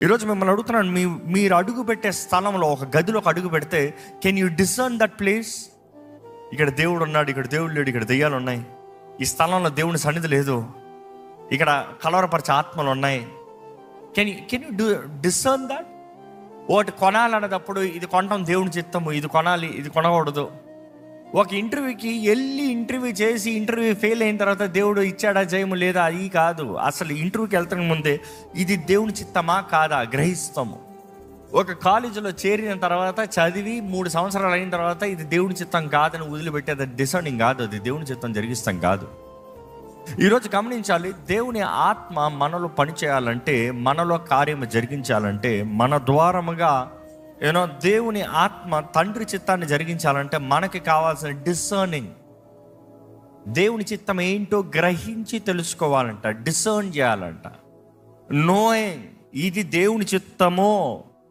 ఈరోజు మిమ్మల్ని అడుగుతున్నాను, మీరు అడుగు పెట్టే స్థలంలో, ఒక గదిలో ఒక అడుగు పెడితే, can you discern that place? ఇక్కడ దేవుడు ఉన్నాడు, ఇక్కడ దేవుడు లేడు, ఇక్కడ దెయ్యాలు ఉన్నాయి, ఈ స్థలంలో దేవుని సన్నిధి లేదు, ఇక్కడ కలవరపరిచే ఆత్మలు ఉన్నాయి. Can you discern that? ఒకటి కొనాలన్నప్పుడు ఇది కొనడం దేవుని చిత్తము, ఇది కొనాలి, ఇది కొనకూడదు. ఒక ఇంటర్వ్యూకి వెళ్ళి ఇంటర్వ్యూ చేసి ఇంటర్వ్యూ ఫెయిల్ అయిన తర్వాత దేవుడు ఇచ్చాడా జయము లేదా, అది కాదు. అసలు ఇంటర్వ్యూకి వెళ్తున్న ముందే ఇది దేవుని చిత్తమా కాదా గ్రహిస్తాము. ఒక కాలేజీలో చేరిన తర్వాత చదివి 3 సంవత్సరాలు అయిన తర్వాత ఇది దేవుని చిత్తం కాదని వదిలిపెట్టి అది డిసర్నింగ్ కాదు, అది దేవుని చిత్తం జరిగిస్తాం కాదు. ఈరోజు గమనించాలి, దేవుని ఆత్మ మనలో పనిచేయాలంటే, మనలో కార్యము జరిగించాలంటే, మన ద్వారముగా దేవుని ఆత్మ తండ్రి చిత్తాన్ని జరిగించాలంటే మనకి కావాల్సిన డిసర్నింగ్, దేవుని చిత్తం ఏంటో గ్రహించి తెలుసుకోవాలంట, డిసర్న్ చేయాలంట. నోయింగ్ ఇది దేవుని చిత్తమో